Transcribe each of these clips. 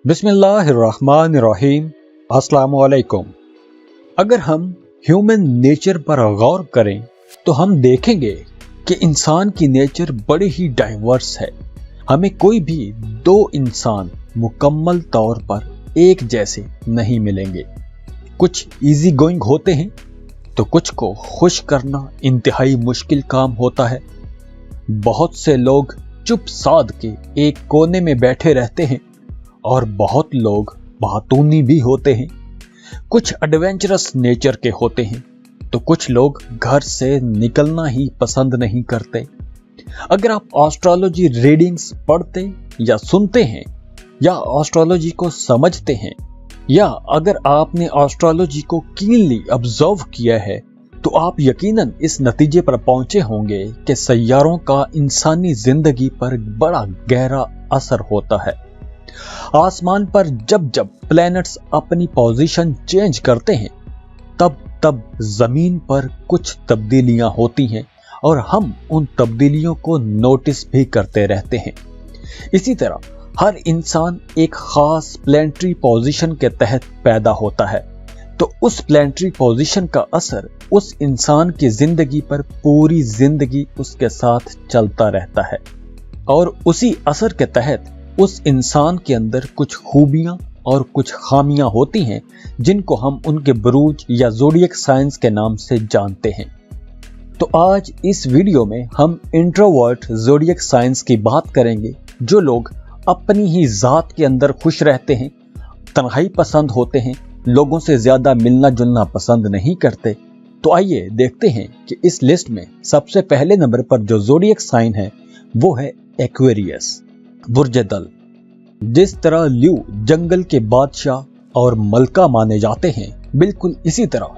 बिस्मिल्लाहिर्रहमानिर्रहीम। अस्सलाम वालेकुम। अगर हम ह्यूमन नेचर पर गौर करें तो हम देखेंगे कि इंसान की नेचर बड़ी ही डाइवर्स है। हमें कोई भी दो इंसान मुकम्मल तौर पर एक जैसे नहीं मिलेंगे। कुछ इजी गोइंग होते हैं तो कुछ को खुश करना इंतहाई मुश्किल काम होता है। बहुत से लोग चुप साध के एक कोने में बैठे रहते हैं और बहुत लोग बातूनी भी होते हैं। कुछ एडवेंचरस नेचर के होते हैं तो कुछ लोग घर से निकलना ही पसंद नहीं करते। अगर आप एस्ट्रोलॉजी रीडिंग्स पढ़ते या सुनते हैं या एस्ट्रोलॉजी को समझते हैं या अगर आपने एस्ट्रोलॉजी को कीनली ऑब्जर्व किया है तो आप यकीनन इस नतीजे पर पहुंचे होंगे कि सैयारों का इंसानी जिंदगी पर बड़ा गहरा असर होता है। आसमान पर जब जब प्लैनेट्स अपनी पोजीशन चेंज करते हैं तब तब जमीन पर कुछ तब्दीलियां होती हैं और हम उन तब्दीलियों को नोटिस भी करते रहते हैं। इसी तरह हर इंसान एक खास प्लैनेटरी पोजीशन के तहत पैदा होता है तो उस प्लैनेटरी पोजीशन का असर उस इंसान की जिंदगी पर पूरी जिंदगी उसके साथ चलता रहता है और उसी असर के तहत उस इंसान के अंदर कुछ खूबियां और कुछ खामियां होती हैं जिनको हम उनके बुरूज या ज़ोडिएक साइंस के नाम से जानते हैं। तो आज इस वीडियो में हम इंट्रोवर्ट ज़ोडिएक साइंस की बात करेंगे। जो लोग अपनी ही जात के अंदर खुश रहते हैं, तन्हाई पसंद होते हैं, लोगों से ज्यादा मिलना जुलना पसंद नहीं करते। तो आइए देखते हैं कि इस लिस्ट में सबसे पहले नंबर पर जो ज़ोडिएक साइन है वो है एक्वेरियस, बुर्ज दल। जिस तरह ल्यू जंगल के बादशाह और मलका माने जाते हैं, बिल्कुल इसी तरह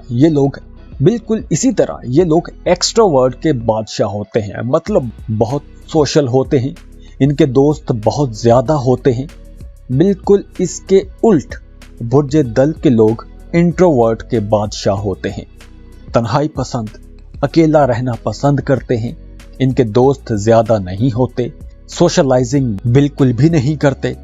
ये लोग एक्सट्रोवर्ट के बादशाह होते हैं। मतलब बहुत सोशल होते हैं, इनके दोस्त बहुत ज्यादा होते हैं। बिल्कुल इसके उल्ट बुर्ज दल के लोग इंट्रोवर्ट के बादशाह होते हैं। तन्हाई पसंद, अकेला रहना पसंद करते हैं। इनके दोस्त ज्यादा नहीं होते, सोशलाइजिंग बिल्कुल भी नहीं करते।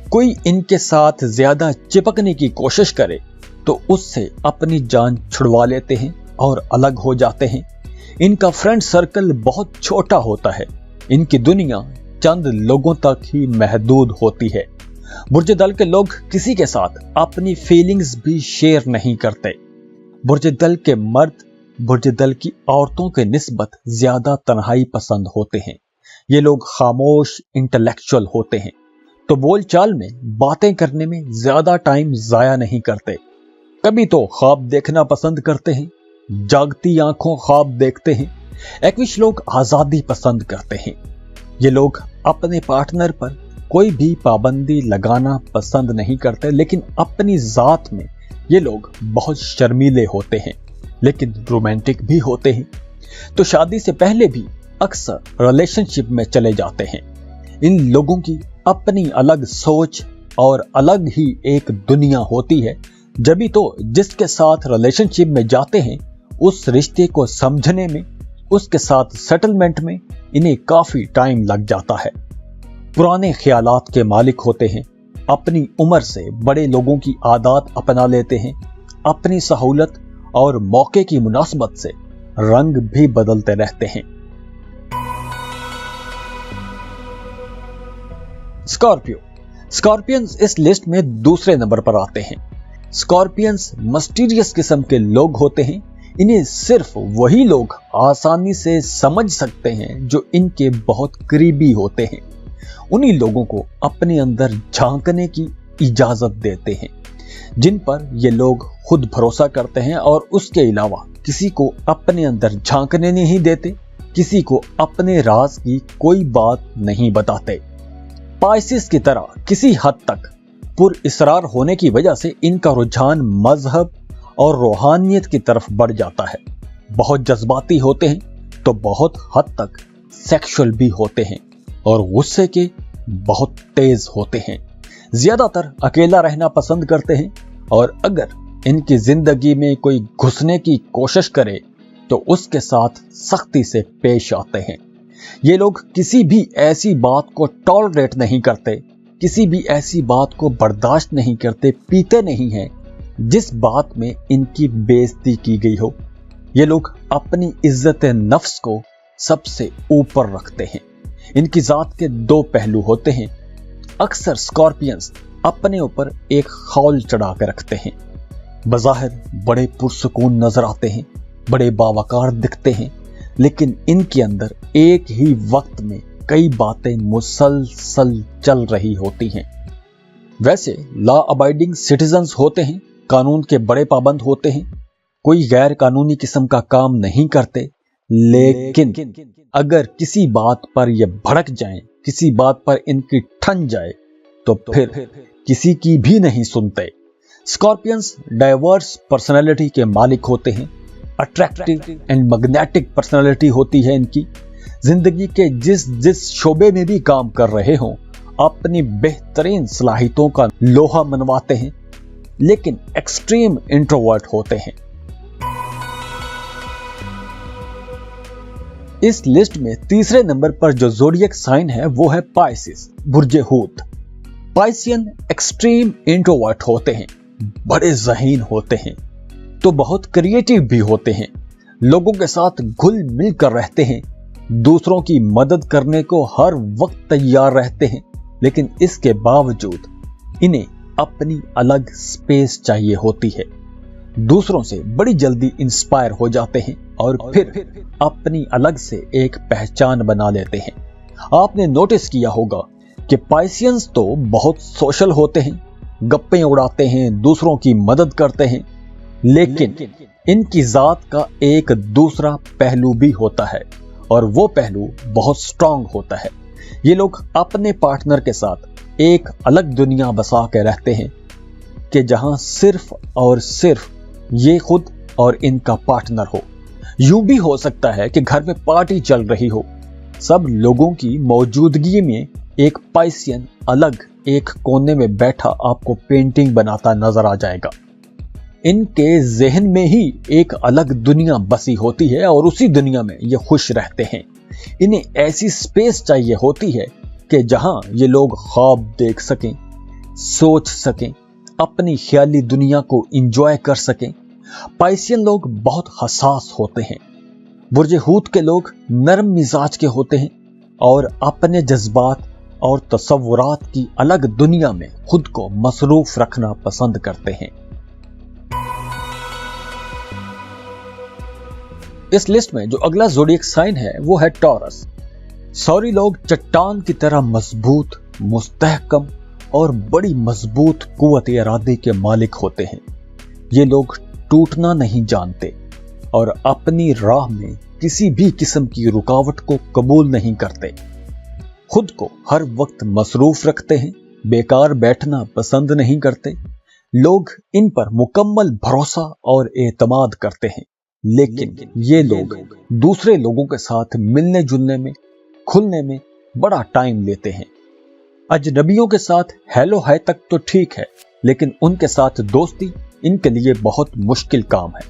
कोई इनके साथ ज्यादा चिपकने की कोशिश करे तो उससे अपनी जान छुड़वा लेते हैं और अलग हो जाते हैं। इनका फ्रेंड सर्कल बहुत छोटा होता है। इनकी दुनिया चंद लोगों तक ही महदूद होती है। बुर्ज दल के लोग किसी के साथ अपनी फीलिंग्स भी शेयर नहीं करते। बुर्ज दल के मर्द बुर्ज दल की औरतों के निस्बत ज्यादा तन्हाई पसंद होते हैं। ये लोग खामोश इंटेलेक्चुअल होते हैं तो बोलचाल में बातें करने में ज्यादा टाइम जाया नहीं करते। कभी तो ख्वाब देखना पसंद करते हैं, जागती आंखों ख्वाब देखते हैं। एक्विश लोग आजादी पसंद करते हैं। ये लोग अपने पार्टनर पर कोई भी पाबंदी लगाना पसंद नहीं करते, लेकिन अपनी जात में ये लोग बहुत शर्मीले होते हैं लेकिन रोमांटिक भी होते हैं। तो शादी से पहले भी अक्सर रिलेशनशिप में चले जाते हैं। इन लोगों की अपनी अलग सोच और अलग ही एक दुनिया होती है। जभी तो जिसके साथ रिलेशनशिप में जाते हैं उस रिश्ते को समझने में, उसके साथ सेटलमेंट में इन्हें काफी टाइम लग जाता है। पुराने ख्यालात के मालिक होते हैं। अपनी उम्र से बड़े लोगों की आदत अपना लेते हैं। अपनी सहूलत और मौके की मुनासबत से रंग भी बदलते रहते हैं। स्कॉर्पियंस इस लिस्ट में दूसरे नंबर पर आते हैं। स्कॉर्पियंस मिस्टीरियस किस्म के लोग होते हैं। इन्हें सिर्फ वही लोग आसानी से समझ सकते हैं जो इनके बहुत करीबी होते हैं। उन्हीं लोगों को अपने अंदर झांकने की इजाजत देते हैं जिन पर ये लोग खुद भरोसा करते हैं और उसके अलावा किसी को अपने अंदर झांकने नहीं देते, किसी को अपने राज की कोई बात नहीं बताते। पाइसिस की तरह किसी हद तक पुरइसरार होने की वजह से इनका रुझान मजहब और रूहानियत की तरफ बढ़ जाता है। बहुत जज्बाती होते हैं तो बहुत हद तक सेक्सुअल भी होते हैं और गुस्से के बहुत तेज होते हैं। ज्यादातर अकेला रहना पसंद करते हैं और अगर इनकी जिंदगी में कोई घुसने की कोशिश करे तो उसके साथ सख्ती से पेश आते हैं। ये लोग किसी भी ऐसी बात को टॉलरेट नहीं करते किसी भी ऐसी बात को बर्दाश्त नहीं करते, पीते नहीं हैं जिस बात में इनकी बेइज्जती की गई हो। ये लोग अपनी इज्जत नफ्स को सबसे ऊपर रखते हैं। इनकी जात के दो पहलू होते हैं। अक्सर स्कॉर्पियंस अपने ऊपर एक खौल चढ़ा कर रखते हैं। बज़ाहिर बड़े पुरसुकून नजर आते हैं, बड़े बावकार दिखते हैं, लेकिन इनके अंदर एक ही वक्त में कई बातें मुसलसल चल रही होती हैं। वैसे लॉ अबाइडिंग सिटीजन्स होते हैं, कानून के बड़े पाबंद होते हैं, कोई गैर कानूनी किस्म का काम नहीं करते, लेकिन अगर किसी बात पर ये भड़क जाएं, किसी बात पर इनकी ठन जाए तो फिर किसी की भी नहीं सुनते। स्कॉर्पियंस डाइवर्स पर्सनालिटी के मालिक होते हैं। अट्रैक्टिव एंड मैग्नेटिक पर्सनालिटी होती है इनकी। जिंदगी के जिस शोबे में भी काम कर रहे हों, अपनी बेहतरीन सलाहियतों का लोहा मनवाते हैं, लेकिन एक्सट्रीम इंट्रोवर्ट होते हैं। इस लिस्ट में तीसरे नंबर पर जो ज़ोडिएक साइन है वो है Pisces, Burje हूत। Piscean extreme introvert होते हैं, बड़े ज़हीन होते हैं, तो बहुत क्रिएटिव भी होते हैं, लोगों के साथ घुल मिल कर रहते हैं, दूसरों की मदद करने को हर वक्त तैयार रहते हैं, लेकिन इसके बावजूद इन्हें अपनी अलग स्पेस चाहिए होती है। दूसरों से बड़ी जल्दी इंस्पायर हो जाते हैं और फिर अपनी अलग से एक पहचान बना लेते हैं। आपने नोटिस किया होगा कि पाइसियंस तो बहुत सोशल होते हैं, गप्पे उड़ाते हैं, दूसरों की मदद करते हैं, लेकिन इनकी जात का एक दूसरा पहलू भी होता है और वो पहलू बहुत स्ट्रांग होता है। ये लोग अपने पार्टनर के साथ एक अलग दुनिया बसा के रहते हैं कि जहां सिर्फ और सिर्फ ये खुद और इनका पार्टनर हो। यूं भी हो सकता है कि घर में पार्टी चल रही हो, सब लोगों की मौजूदगी में एक पाइसियन अलग एक कोने में बैठा आपको पेंटिंग बनाता नजर आ जाएगा। इनके जहन में ही एक अलग दुनिया बसी होती है और उसी दुनिया में ये खुश रहते हैं। इन्हें ऐसी स्पेस चाहिए होती है कि जहां ये लोग ख्वाब देख सकें, सोच सकें, अपनी ख्याली दुनिया को एंजॉय कर सकें। पाइसियन लोग बहुत हसास होते हैं। बुर्जे हूत के लोग नरम मिजाज के होते हैं और अपने जज्बात और तसव्वुरात की अलग दुनिया में खुद को मसरूफ रखना पसंद करते हैं। इस लिस्ट में जो अगला ज़ोडिएक साइन है वो है टॉरस। सॉरी लोग चट्टान की तरह मजबूत, मुस्तहकम और बड़ी मजबूत कुव्वत इरादे के मालिक होते हैं। ये लोग टूटना नहीं जानते और अपनी राह में किसी भी किस्म की रुकावट को कबूल नहीं करते। खुद को हर वक्त मसरूफ रखते हैं, बेकार बैठना पसंद नहीं करते। लोग इन पर मुकम्मल भरोसा और एतमाद करते हैं, लेकिन ये लोग दूसरे लोगों के साथ मिलने जुलने में, खुलने में बड़ा टाइम लेते हैं। अजनबियों के साथ हेलो हाय तक तो ठीक है, लेकिन उनके साथ दोस्ती इनके लिए बहुत मुश्किल काम है।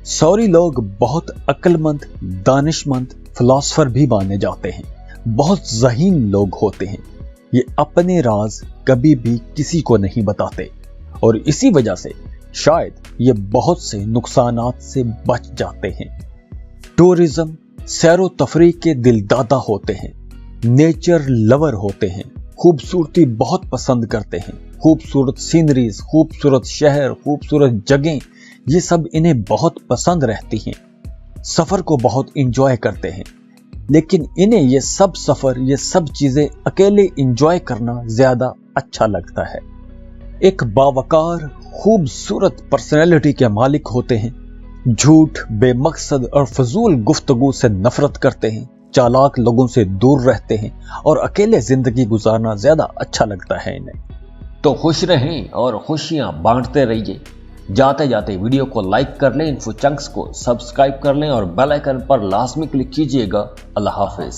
सॉरी लोग बहुत अक्लमंद, दानिशमंद, फिलोसफर भी माने जाते हैं। बहुत ज़हीन लोग होते हैं। ये अपने राज कभी भी किसी को नहीं बताते और इसी वजह से शायद ये बहुत से नुकसानात से बच जाते हैं। टूरिज्म, सैरो तफरीह के दिलदादा होते हैं, नेचर लवर होते हैं, खूबसूरती बहुत पसंद करते हैं। खूबसूरत सीनरीज, खूबसूरत शहर, खूबसूरत जगह, ये सब इन्हें बहुत पसंद रहती हैं। सफर को बहुत इंजॉय करते हैं, लेकिन इन्हें ये सब सफर, ये सब चीजें अकेले इंजॉय करना ज्यादा अच्छा लगता है। एक बावकार, खूबसूरत पर्सनैलिटी के मालिक होते हैं। झूठ, बेमकसद और फजूल गुफ्तगू से नफरत करते हैं, चालाक लोगों से दूर रहते हैं और अकेले जिंदगी गुजारना ज्यादा अच्छा लगता है इन्हें। तो खुश रहें और खुशियां बांटते रहिए। जाते जाते वीडियो को लाइक कर लें, इन्फो चंक्स को सब्सक्राइब कर लें और बेल आइकन पर लाजमी क्लिक कीजिएगा। अल्लाह हाफिज।